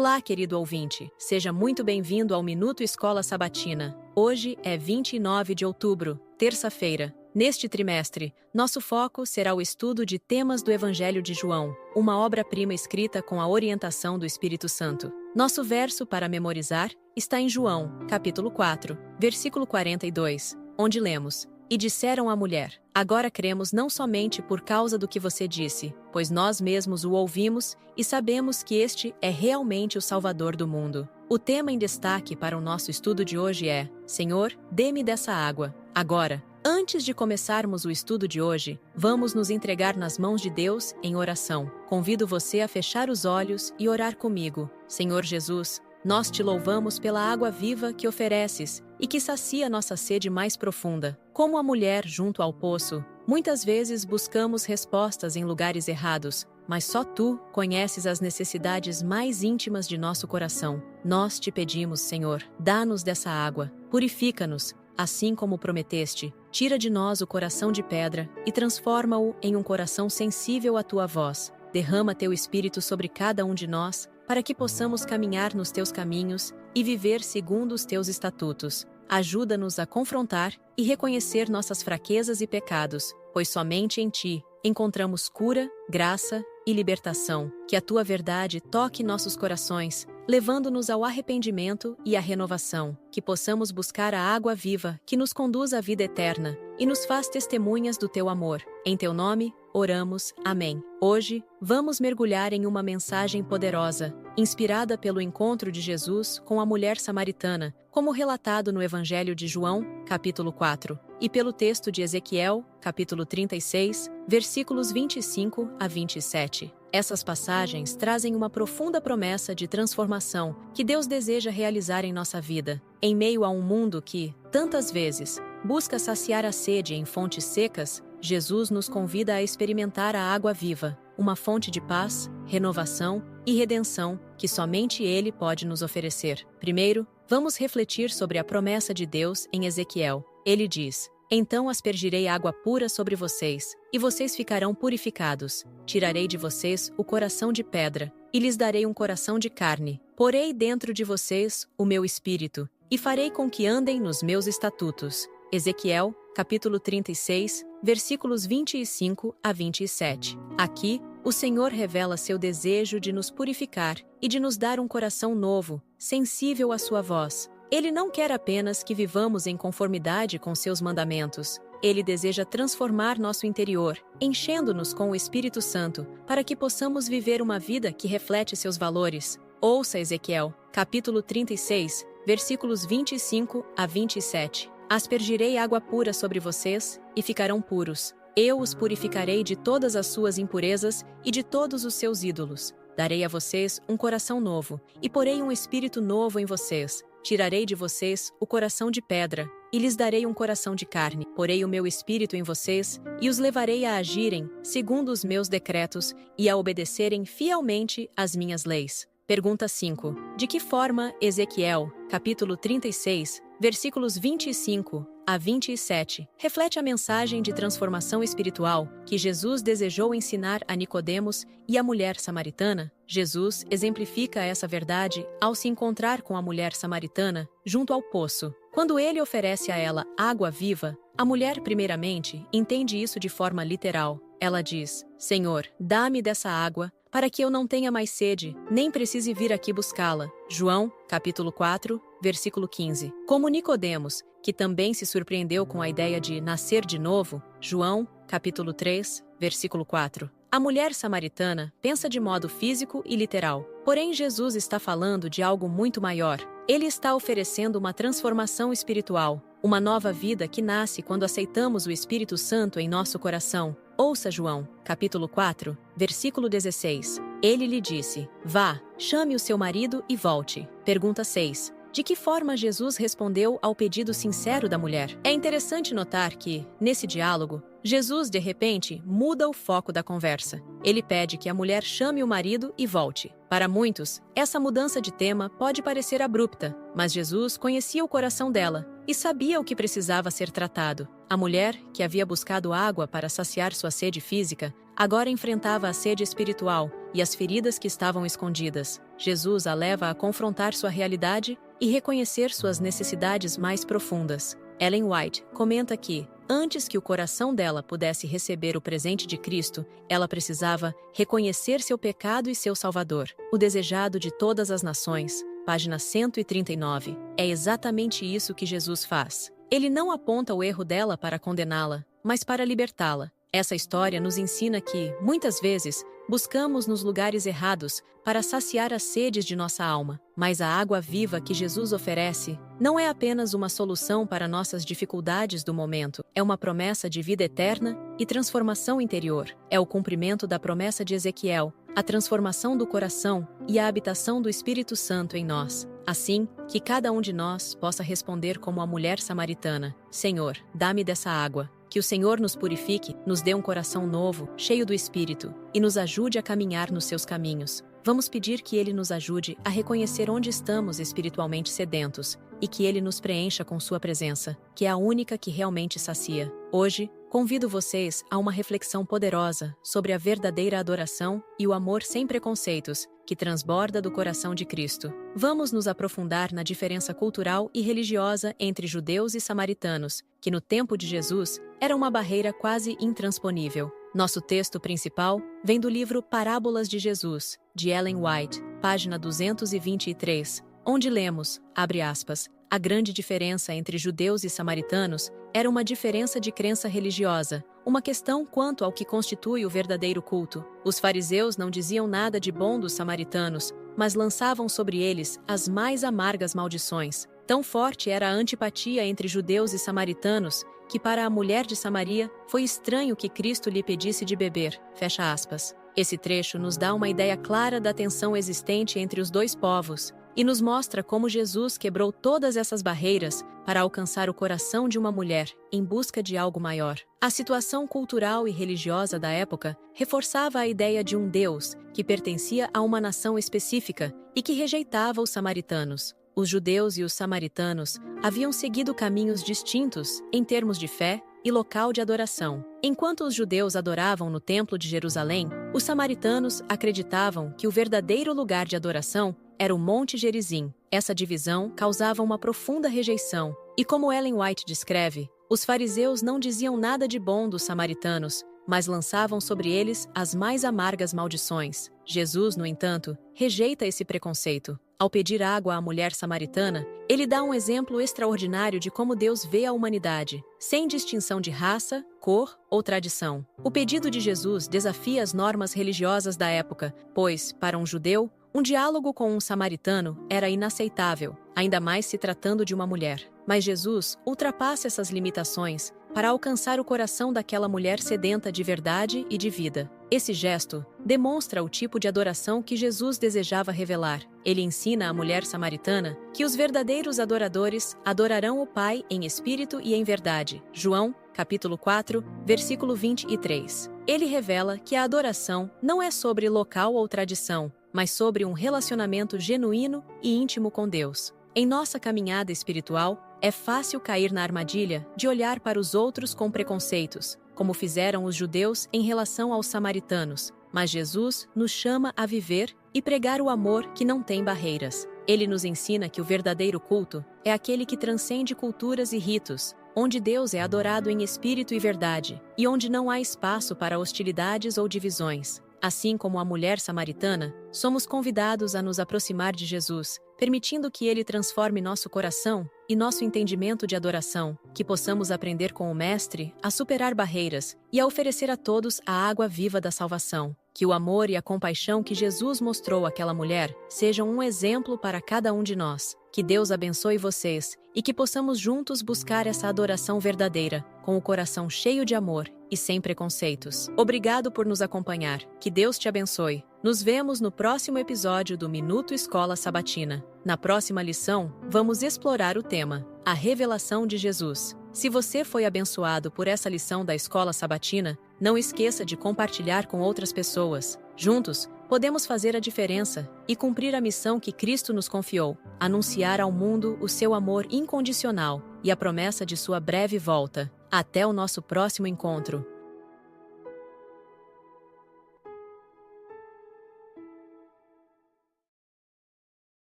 Olá, querido ouvinte. Seja muito bem-vindo ao Minuto Escola Sabatina. Hoje é 29 de outubro, terça-feira. Neste trimestre, nosso foco será o estudo de temas do Evangelho de João, uma obra-prima escrita com a orientação do Espírito Santo. Nosso verso para memorizar está em João, capítulo 4, versículo 42, onde lemos: "E disseram à mulher: Agora cremos não somente por causa do que você disse, pois nós mesmos o ouvimos e sabemos que este é realmente o Salvador do mundo." O tema em destaque para o nosso estudo de hoje é: Senhor, dê-me dessa água, agora. Antes de começarmos o estudo de hoje, vamos nos entregar nas mãos de Deus em oração. Convido você a fechar os olhos e orar comigo. Senhor Jesus, nós te louvamos pela água viva que ofereces e que sacia nossa sede mais profunda. Como a mulher junto ao poço, muitas vezes buscamos respostas em lugares errados, mas só tu conheces as necessidades mais íntimas de nosso coração. Nós te pedimos, Senhor, dá-nos dessa água, purifica-nos, assim como prometeste. Tira de nós o coração de pedra e transforma-o em um coração sensível à tua voz. Derrama teu Espírito sobre cada um de nós, para que possamos caminhar nos teus caminhos e viver segundo os teus estatutos. Ajuda-nos a confrontar e reconhecer nossas fraquezas e pecados, pois somente em ti encontramos cura, graça e libertação. Que a tua verdade toque nossos corações, levando-nos ao arrependimento e à renovação. Que possamos buscar a água viva que nos conduz à vida eterna e nos faz testemunhas do teu amor. Em teu nome, oramos. Amém. Hoje, vamos mergulhar em uma mensagem poderosa, inspirada pelo encontro de Jesus com a mulher samaritana, como relatado no Evangelho de João, capítulo 4, e pelo texto de Ezequiel, capítulo 36, versículos 25 a 27. Essas passagens trazem uma profunda promessa de transformação que Deus deseja realizar em nossa vida. Em meio a um mundo que, tantas vezes, busca saciar a sede em fontes secas, Jesus nos convida a experimentar a água viva, uma fonte de paz, renovação e redenção que somente Ele pode nos oferecer. Primeiro, vamos refletir sobre a promessa de Deus em Ezequiel. Ele diz: "Então aspergirei água pura sobre vocês, e vocês ficarão purificados. Tirarei de vocês o coração de pedra, e lhes darei um coração de carne. Porei dentro de vocês o meu espírito, e farei com que andem nos meus estatutos." Ezequiel, capítulo 36, versículos 25 a 27. Aqui, o Senhor revela seu desejo de nos purificar e de nos dar um coração novo, sensível à sua voz. Ele não quer apenas que vivamos em conformidade com seus mandamentos. Ele deseja transformar nosso interior, enchendo-nos com o Espírito Santo, para que possamos viver uma vida que reflete seus valores. Ouça Ezequiel, capítulo 36, versículos 25 a 27. "Aspergirei água pura sobre vocês, e ficarão puros. Eu os purificarei de todas as suas impurezas e de todos os seus ídolos. Darei a vocês um coração novo, e porei um espírito novo em vocês. Tirarei de vocês o coração de pedra, e lhes darei um coração de carne. Porei o meu espírito em vocês, e os levarei a agirem segundo os meus decretos e a obedecerem fielmente às minhas leis." Pergunta 5. De que forma Ezequiel, capítulo 36, versículos 25 a 27, reflete a mensagem de transformação espiritual que Jesus desejou ensinar a Nicodemos e à mulher samaritana? Jesus exemplifica essa verdade ao se encontrar com a mulher samaritana junto ao poço. Quando ele oferece a ela água viva, a mulher primeiramente entende isso de forma literal. Ela diz: "Senhor, dá-me dessa água, para que eu não tenha mais sede, nem precise vir aqui buscá-la." João, capítulo 4, versículo 15. Como Nicodemos, que também se surpreendeu com a ideia de nascer de novo, João, capítulo 3, versículo 4. A mulher samaritana pensa de modo físico e literal. Porém, Jesus está falando de algo muito maior. Ele está oferecendo uma transformação espiritual, uma nova vida que nasce quando aceitamos o Espírito Santo em nosso coração. Ouça João, capítulo 4, versículo 16. Ele lhe disse: "Vá, chame o seu marido e volte." Pergunta 6. De que forma Jesus respondeu ao pedido sincero da mulher? É interessante notar que, nesse diálogo, Jesus, de repente, muda o foco da conversa. Ele pede que a mulher chame o marido e volte. Para muitos, essa mudança de tema pode parecer abrupta, mas Jesus conhecia o coração dela e sabia o que precisava ser tratado. A mulher, que havia buscado água para saciar sua sede física, agora enfrentava a sede espiritual e as feridas que estavam escondidas. Jesus a leva a confrontar sua realidade e reconhecer suas necessidades mais profundas. Ellen White comenta que, antes que o coração dela pudesse receber o presente de Cristo, ela precisava reconhecer seu pecado e seu Salvador. O desejado de todas as nações, página 139, é exatamente isso que Jesus faz. Ele não aponta o erro dela para condená-la, mas para libertá-la. Essa história nos ensina que, muitas vezes, buscamos nos lugares errados para saciar as sedes de nossa alma. Mas a água viva que Jesus oferece não é apenas uma solução para nossas dificuldades do momento, é uma promessa de vida eterna e transformação interior. É o cumprimento da promessa de Ezequiel, a transformação do coração e a habitação do Espírito Santo em nós. Assim, que cada um de nós possa responder como a mulher samaritana: Senhor, dá-me dessa água. Que o Senhor nos purifique, nos dê um coração novo, cheio do Espírito, e nos ajude a caminhar nos seus caminhos. Vamos pedir que Ele nos ajude a reconhecer onde estamos espiritualmente sedentos e que Ele nos preencha com Sua presença, que é a única que realmente sacia. Hoje, convido vocês a uma reflexão poderosa sobre a verdadeira adoração e o amor sem preconceitos, que transborda do coração de Cristo. Vamos nos aprofundar na diferença cultural e religiosa entre judeus e samaritanos, que no tempo de Jesus era uma barreira quase intransponível. Nosso texto principal vem do livro Parábolas de Jesus, de Ellen White, página 223, onde lemos, abre aspas, a grande diferença entre judeus e samaritanos era uma diferença de crença religiosa, uma questão quanto ao que constitui o verdadeiro culto. Os fariseus não diziam nada de bom dos samaritanos, mas lançavam sobre eles as mais amargas maldições. Tão forte era a antipatia entre judeus e samaritanos, que para a mulher de Samaria foi estranho que Cristo lhe pedisse de beber. Fecha aspas. Esse trecho nos dá uma ideia clara da tensão existente entre os dois povos e nos mostra como Jesus quebrou todas essas barreiras para alcançar o coração de uma mulher em busca de algo maior. A situação cultural e religiosa da época reforçava a ideia de um Deus que pertencia a uma nação específica e que rejeitava os samaritanos. Os judeus e os samaritanos haviam seguido caminhos distintos em termos de fé e local de adoração. Enquanto os judeus adoravam no Templo de Jerusalém, os samaritanos acreditavam que o verdadeiro lugar de adoração era o Monte Gerizim. Essa divisão causava uma profunda rejeição, e como Ellen White descreve, os fariseus não diziam nada de bom dos samaritanos, mas lançavam sobre eles as mais amargas maldições. Jesus, no entanto, rejeita esse preconceito. Ao pedir água à mulher samaritana, ele dá um exemplo extraordinário de como Deus vê a humanidade, sem distinção de raça, cor ou tradição. O pedido de Jesus desafia as normas religiosas da época, pois, para um judeu, um diálogo com um samaritano era inaceitável, ainda mais se tratando de uma mulher. Mas Jesus ultrapassa essas limitações para alcançar o coração daquela mulher sedenta de verdade e de vida. Esse gesto demonstra o tipo de adoração que Jesus desejava revelar. Ele ensina à mulher samaritana que os verdadeiros adoradores adorarão o Pai em espírito e em verdade. João, capítulo 4, versículo 23. Ele revela que a adoração não é sobre local ou tradição, mas sobre um relacionamento genuíno e íntimo com Deus. Em nossa caminhada espiritual, é fácil cair na armadilha de olhar para os outros com preconceitos, como fizeram os judeus em relação aos samaritanos. Mas Jesus nos chama a viver e pregar o amor que não tem barreiras. Ele nos ensina que o verdadeiro culto é aquele que transcende culturas e ritos, onde Deus é adorado em espírito e verdade, e onde não há espaço para hostilidades ou divisões. Assim como a mulher samaritana, somos convidados a nos aproximar de Jesus, permitindo que Ele transforme nosso coração e nosso entendimento de adoração, que possamos aprender com o Mestre a superar barreiras e a oferecer a todos a água viva da salvação. Que o amor e a compaixão que Jesus mostrou àquela mulher sejam um exemplo para cada um de nós. Que Deus abençoe vocês e que possamos juntos buscar essa adoração verdadeira, com o coração cheio de amor e sem preconceitos. Obrigado por nos acompanhar. Que Deus te abençoe. Nos vemos no próximo episódio do Minuto Escola Sabatina. Na próxima lição, vamos explorar o tema: a revelação de Jesus. Se você foi abençoado por essa lição da Escola Sabatina, não esqueça de compartilhar com outras pessoas. Juntos, podemos fazer a diferença e cumprir a missão que Cristo nos confiou: anunciar ao mundo o seu amor incondicional e a promessa de sua breve volta. Até o nosso próximo encontro.